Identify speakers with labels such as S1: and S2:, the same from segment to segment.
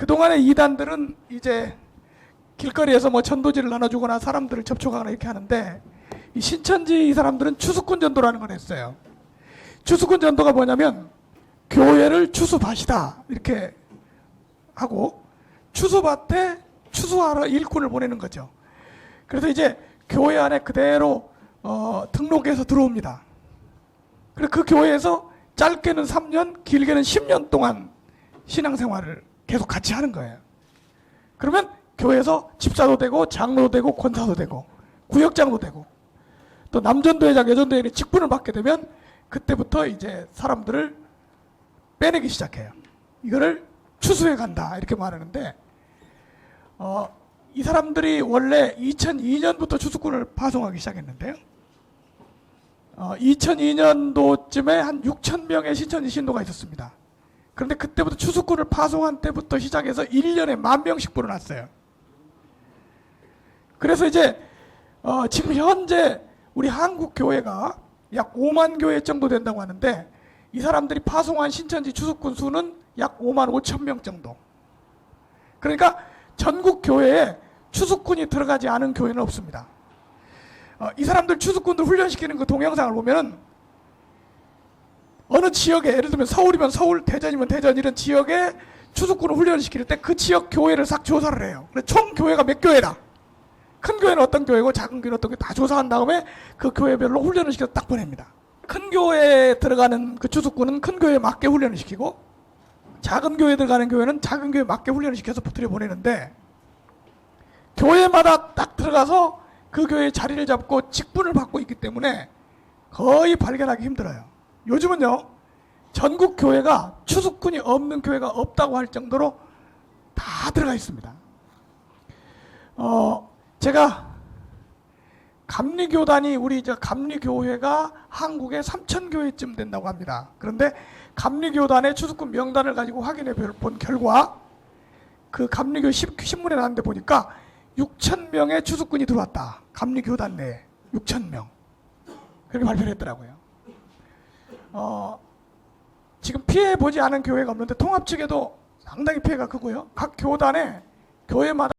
S1: 그동안의 이단들은 이제 길거리에서 뭐 전도지를 나눠주거나 사람들을 접촉하거나 이렇게 하는데, 이 신천지 이 사람들은 추수꾼 전도라는 걸 했어요. 추수꾼 전도가 뭐냐면 교회를 추수밭이다 이렇게 하고, 추수밭에 추수하러 일꾼을 보내는 거죠. 그래서 이제 교회 안에 그대로 등록해서 들어옵니다. 그리고 그 교회에서 짧게는 3년, 길게는 10년 동안 신앙생활을 계속 같이 하는 거예요. 그러면 교회에서 집사도 되고 장로도 되고 권사도 되고 구역장도 되고, 또 남전도회장, 여전도회장의 직분을 받게 되면 그때부터 이제 사람들을 빼내기 시작해요. 이거를 추수해 간다 이렇게 말하는데, 이 사람들이 원래 2002년부터 추수꾼을 파송하기 시작했는데요. 2002년도쯤에 한 6,000명의 신천지 신도가 있었습니다. 그런데 그때부터 추수꾼을 파송한 때부터 시작해서 1년에 10,000명씩 불어났어요. 그래서 이제 지금 현재 우리 한국 교회가 약 5만 교회 정도 된다고 하는데, 이 사람들이 파송한 신천지 추수꾼 수는 약 55,000명 정도. 그러니까 전국 교회에 추수꾼이 들어가지 않은 교회는 없습니다. 이 사람들 추수꾼들 훈련시키는 그 동영상을 보면은 어느 지역에, 예를 들면 서울이면 서울, 대전이면 대전, 이런 지역에 추수꾼을 훈련시킬 때 그 지역 교회를 싹 조사를 해요. 총 교회가 몇 교회다, 큰 교회는 어떤 교회고 작은 교회는 어떤 교회, 다 조사한 다음에 그 교회별로 훈련을 시켜서 딱 보냅니다. 큰 교회에 들어가는 그 추수꾼은 큰 교회에 맞게 훈련을 시키고, 작은 교회에 들어가는 교회는 작은 교회에 맞게 훈련을 시켜서 붙들여 보내는데, 교회마다 딱 들어가서 그 교회의 자리를 잡고 직분을 받고 있기 때문에 거의 발견하기 힘들어요. 요즘은요, 전국 교회가 추수꾼이 없는 교회가 없다고 할 정도로 다 들어가 있습니다. 제가 감리교단이, 우리 감리교회가 한국에 3,000교회쯤 된다고 합니다. 그런데 감리교단의 추수꾼 명단을 가지고 확인해 본 결과, 그 감리교 신문에 나왔는데 보니까 6,000명의 추수꾼이 들어왔다. 감리교단 내에 6,000명. 그렇게 발표를 했더라고요. 지금 피해 보지 않은 교회가 없는데, 통합 측에도 상당히 피해가 크고요. 각 교단에, 교회마다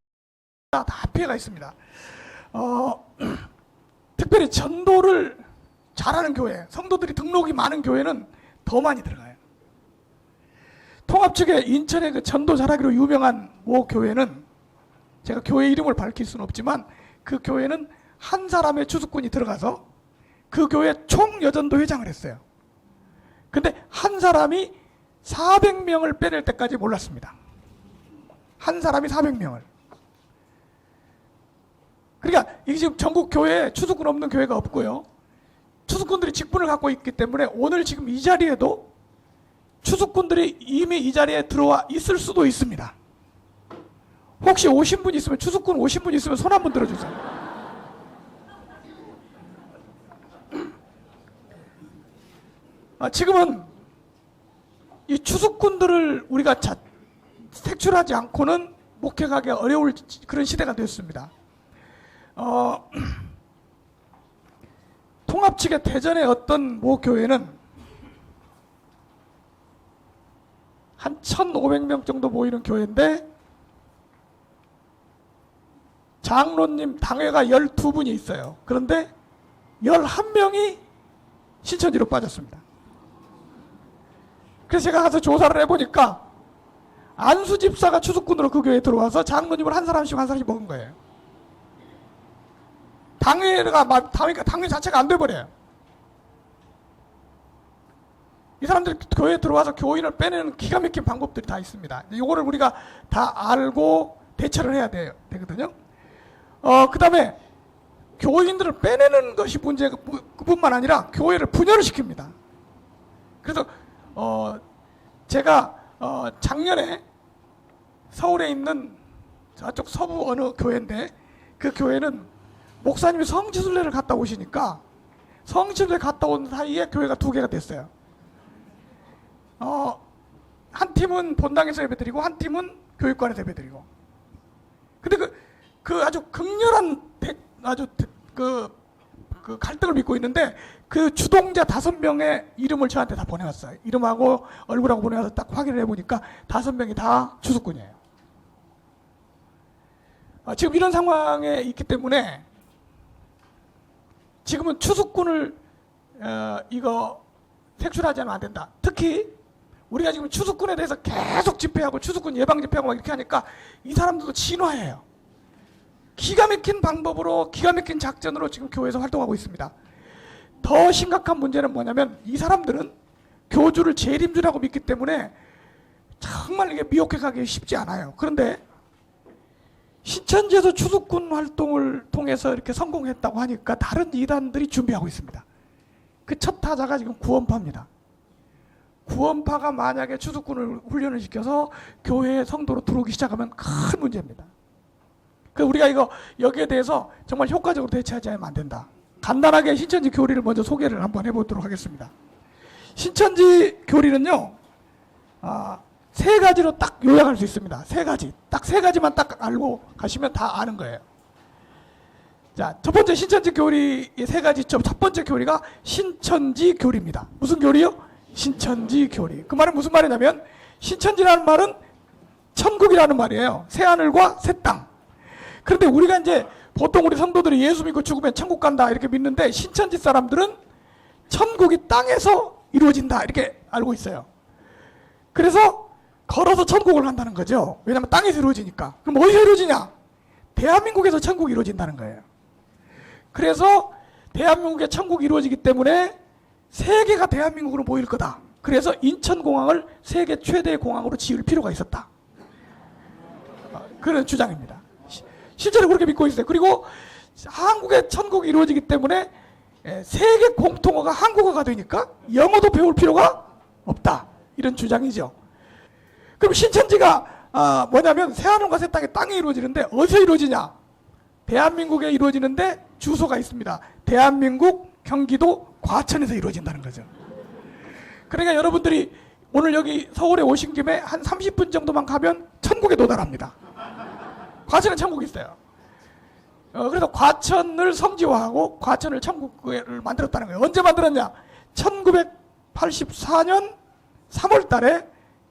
S1: 다 피해가 있습니다. 특별히 전도를 잘하는 교회, 성도들이 등록이 많은 교회는 더 많이 들어가요. 통합 측에 인천의 그 전도 잘하기로 유명한 모 교회는, 제가 교회 이름을 밝힐 수는 없지만 그 교회는 한 사람의 추수꾼이 들어가서 그 교회 총 여전도 회장을 했어요. 근데 한 사람이 400명을 빼낼 때까지 몰랐습니다. 한 사람이 400명을. 그러니까 이게 지금 전국 교회에 추수꾼 없는 교회가 없고요. 추수꾼들이 직분을 갖고 있기 때문에 오늘 지금 이 자리에도 추수꾼들이 이미 이 자리에 들어와 있을 수도 있습니다. 혹시 오신 분 있으면, 추수꾼 오신 분 있으면 손 한번 들어주세요. 지금은 이 추수꾼들을 우리가 색출하지 않고는 목회하기 어려울 그런 시대가 됐습니다. 통합 측의 대전의 어떤 모 교회는 한 1,500명 정도 모이는 교회인데, 장로님 당회가 12분이 있어요. 그런데 11명이 신천지로 빠졌습니다. 그래서 제가 가서 조사를 해보니까 안수 집사가 추수꾼으로 그 교회에 들어와서 장로님을 한 사람씩 먹은 거예요. 당회 자체가 안 돼버려요. 이 사람들이 교회에 들어와서 교인을 빼내는 기가 막힌 방법들이 다 있습니다. 이거를 우리가 다 알고 대처를 해야 되거든요. 그 다음에 교인들을 빼내는 것이 문제가 뿐만 아니라 교회를 분열을 시킵니다. 그래서 제가 작년에 서울에 있는 저쪽 서부 어느 교회인데, 그 교회는 목사님이 성지순례를 갔다 오시니까 성지순례 갔다 온 사이에 교회가 2개가 됐어요. 한 팀은 본당에서 예배드리고 한 팀은 교육관에서 예배드리고. 근데 그 아주 극렬한 그 갈등을 믿고 있는데, 그 주동자 5명의 이름을 저한테 다 보내왔어요. 이름하고 얼굴하고 보내와서 딱 확인을 해보니까 5명이 다 추수꾼이에요. 지금 이런 상황에 있기 때문에 지금은 추수꾼을 이거 색출하지 않으면 안 된다. 특히 우리가 지금 추수꾼에 대해서 계속 집회하고 추수꾼 예방 집회하고 막 이렇게 하니까 이 사람들도 진화해요. 기가 막힌 방법으로 기가 막힌 작전으로 지금 교회에서 활동하고 있습니다. 더 심각한 문제는 뭐냐면 이 사람들은 교주를 재림주라고 믿기 때문에 정말 이게 미혹해 가기 쉽지 않아요. 그런데 신천지에서 추수꾼 활동을 통해서 이렇게 성공했다고 하니까 다른 이단들이 준비하고 있습니다. 그 첫 타자가 지금 구원파입니다. 구원파가 만약에 추수꾼을 훈련을 시켜서 교회의 성도로 들어오기 시작하면 큰 문제입니다. 그 우리가 여기에 대해서 정말 효과적으로 대처하지 않으면 안 된다. 간단하게 신천지 교리를 먼저 소개를 한번 해보도록 하겠습니다. 신천지 교리는요, 세 가지로 딱 요약할 수 있습니다. 세 가지. 딱 세 가지만 딱 알고 가시면 다 아는 거예요. 자, 첫 번째 신천지 교리의 세 가지. 첫 번째 교리가 신천지 교리입니다. 무슨 교리요? 신천지 교리. 그 말은 무슨 말이냐면, 신천지라는 말은 천국이라는 말이에요. 새하늘과 새 땅. 그런데 우리가 이제 보통 우리 성도들이 예수 믿고 죽으면 천국 간다 이렇게 믿는데, 신천지 사람들은 천국이 땅에서 이루어진다 이렇게 알고 있어요. 그래서 걸어서 천국을 간다는 거죠. 왜냐하면 땅에서 이루어지니까. 그럼 어디서 이루어지냐? 대한민국에서 천국이 이루어진다는 거예요. 그래서 대한민국에 천국이 이루어지기 때문에 세계가 대한민국으로 모일 거다. 그래서 인천공항을 세계 최대의 공항으로 지을 필요가 있었다. 그런 주장입니다. 실제로 그렇게 믿고 있어요. 그리고 한국의 천국이 이루어지기 때문에 세계 공통어가 한국어가 되니까 영어도 배울 필요가 없다. 이런 주장이죠. 그럼 신천지가 뭐냐면 새하늘과 새 땅에 이루어지는데 어디서 이루어지냐? 대한민국에 이루어지는데 주소가 있습니다. 대한민국 경기도 과천에서 이루어진다는 거죠. 그러니까 여러분들이 오늘 여기 서울에 오신 김에 한 30분 정도만 가면 천국에 도달합니다. 과천은 천국이 있어요. 그래서 과천을 성지화하고 과천을 천국을 만들었다는 거예요. 언제 만들었냐? 1984년 3월 달에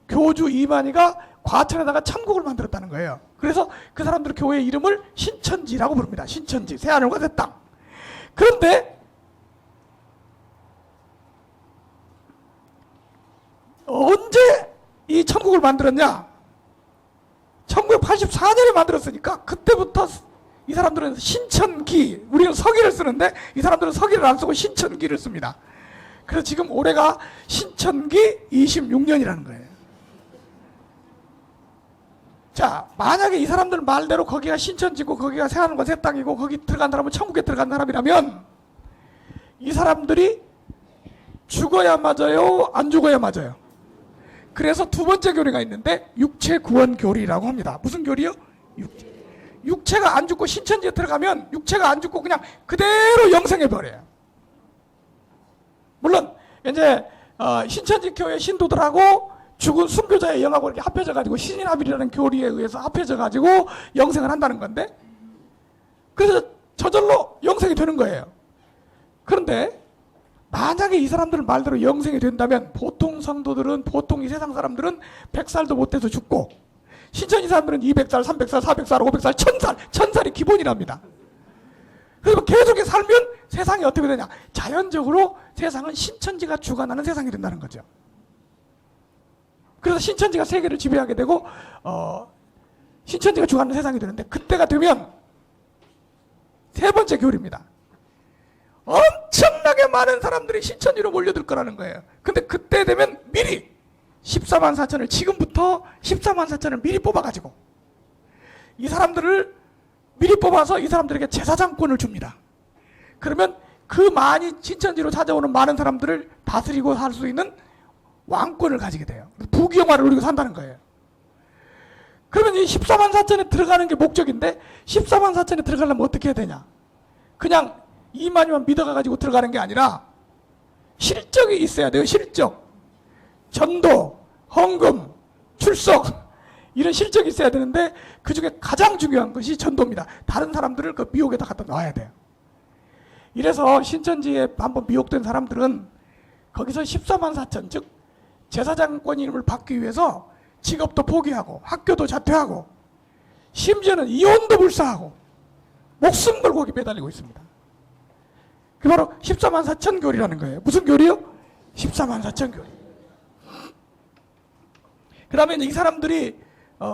S1: 교주 이만희가 과천에다가 천국을 만들었다는 거예요. 그래서 그 사람들 교회 이름을 신천지라고 부릅니다. 신천지, 새하늘과 새 땅. 그런데 언제 이 천국을 만들었냐? 1984년에 만들었으니까 그때부터 이 사람들은 신천기, 우리는 서기를 쓰는데 이 사람들은 서기를 안 쓰고 신천기를 씁니다. 그래서 지금 올해가 신천기 26년이라는 거예요. 자, 만약에 이 사람들 말대로 거기가 신천지고 거기가 새하늘과 새 땅이고 거기 들어간 사람은 천국에 들어간 사람이라면 이 사람들이 죽어야 맞아요? 안 죽어야 맞아요? 그래서 두 번째 교리가 있는데 육체 구원 교리라고 합니다. 무슨 교리요? 육체가 안 죽고 신천지에 들어가면 육체가 안 죽고 그냥 그대로 영생해 버려요. 물론 이제 신천지 교회 신도들하고 죽은 순교자의 영하고 이렇게 합해져 가지고 신인합이라는 교리에 의해서 합해져 가지고 영생을 한다는 건데, 그래서 저절로 영생이 되는 거예요. 그런데 만약에 이 사람들 말대로 영생이 된다면 보통 성도들은, 보통 이 세상 사람들은 100살도 못 돼서 죽고, 신천지 사람들은 200살, 300살, 400살, 500살, 1000살, 1000살이 기본이랍니다. 그래서 계속 살면 세상이 어떻게 되냐? 자연적으로 세상은 신천지가 주관하는 세상이 된다는 거죠. 그래서 신천지가 세계를 지배하게 되고 신천지가 주관하는 세상이 되는데, 그때가 되면 세 번째 교리입니다. 엄청나게 많은 사람들이 신천지로 몰려들 거라는 거예요. 근데 그때 되면 미리 14만 4천을, 지금부터 14만 4천을 미리 뽑아가지고 이 사람들을 미리 뽑아서 이 사람들에게 제사장권을 줍니다. 그러면 그 많이 신천지로 찾아오는 많은 사람들을 다스리고 살 수 있는 왕권을 가지게 돼요. 부귀영화를 누리고 산다는 거예요. 그러면 이 14만 4천에 들어가는 게 목적인데, 14만 4천에 들어가려면 어떻게 해야 되냐? 그냥 이만희만 믿어가지고 들어가는 게 아니라 실적이 있어야 돼요. 실적. 전도, 헌금, 출석, 이런 실적이 있어야 되는데 그 중에 가장 중요한 것이 전도입니다. 다른 사람들을 그 미혹에다 갖다 놔야 돼요. 이래서 신천지에 한번 미혹된 사람들은 거기서 14만 4천, 즉 제사장권임을 받기 위해서 직업도 포기하고 학교도 자퇴하고 심지어는 이혼도 불사하고 목숨 걸고 거기 매달리고 있습니다. 그게 바로 14만 4천 교리라는 거예요. 무슨 교리요? 14만 4천 교리. 그 다음에 이 사람들이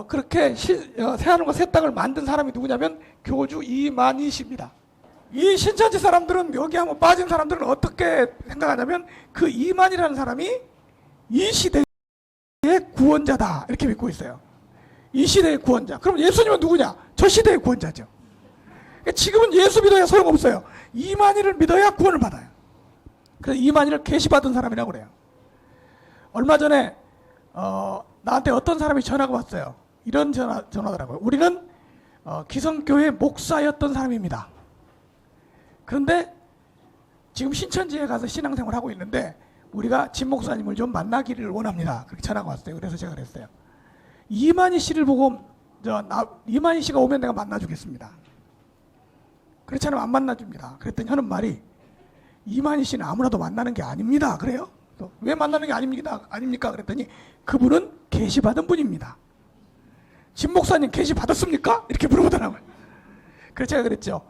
S1: 그렇게 새하늘과 새 땅을 만든 사람이 누구냐면 교주 이만희 씨입니다. 이 신천지 사람들은, 여기 한번 빠진 사람들은 어떻게 생각하냐면 그 이만희라는 사람이 이 시대의 구원자다 이렇게 믿고 있어요. 이 시대의 구원자. 그럼 예수님은 누구냐? 저 시대의 구원자죠. 지금은 예수 믿어야 소용없어요. 이만희를 믿어야 구원을 받아요. 그래서 이만희를 계시받은 사람이라고 그래요. 얼마 전에 나한테 어떤 사람이 전화가 왔어요. 이런 전화더라고요. 우리는 기성교회 목사였던 사람입니다. 그런데 지금 신천지에 가서 신앙생활을 하고 있는데 우리가 진 목사님을 좀 만나기를 원합니다. 그렇게 전화가 왔어요. 그래서 제가 그랬어요. 이만희 씨를 보고 이만희 씨가 오면 내가 만나주겠습니다. 그렇지 않으면 안 만나줍니다. 그랬더니 하는 말이, 이만희 씨는 아무나도 만나는 게 아닙니다. 그래요? 왜 만나는 게 아닙니까? 그랬더니 그분은 계시받은 분입니다. 진 목사님 계시 받았습니까? 이렇게 물어보더라고요. 그래서 제가 그랬죠.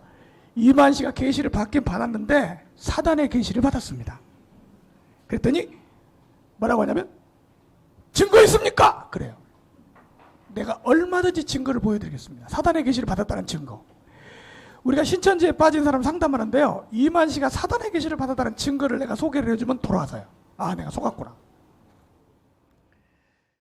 S1: 이만희 씨가 계시를 받긴 받았는데 사단의 계시를 받았습니다. 그랬더니 뭐라고 하냐면, 증거 있습니까? 그래요. 내가 얼마든지 증거를 보여드리겠습니다. 사단의 계시를 받았다는 증거. 우리가 신천지에 빠진 사람 상담하는데요, 이만 씨가 사단의 계시를 받았다는 증거를 내가 소개를 해주면 돌아와서요. 아, 내가 속았구나.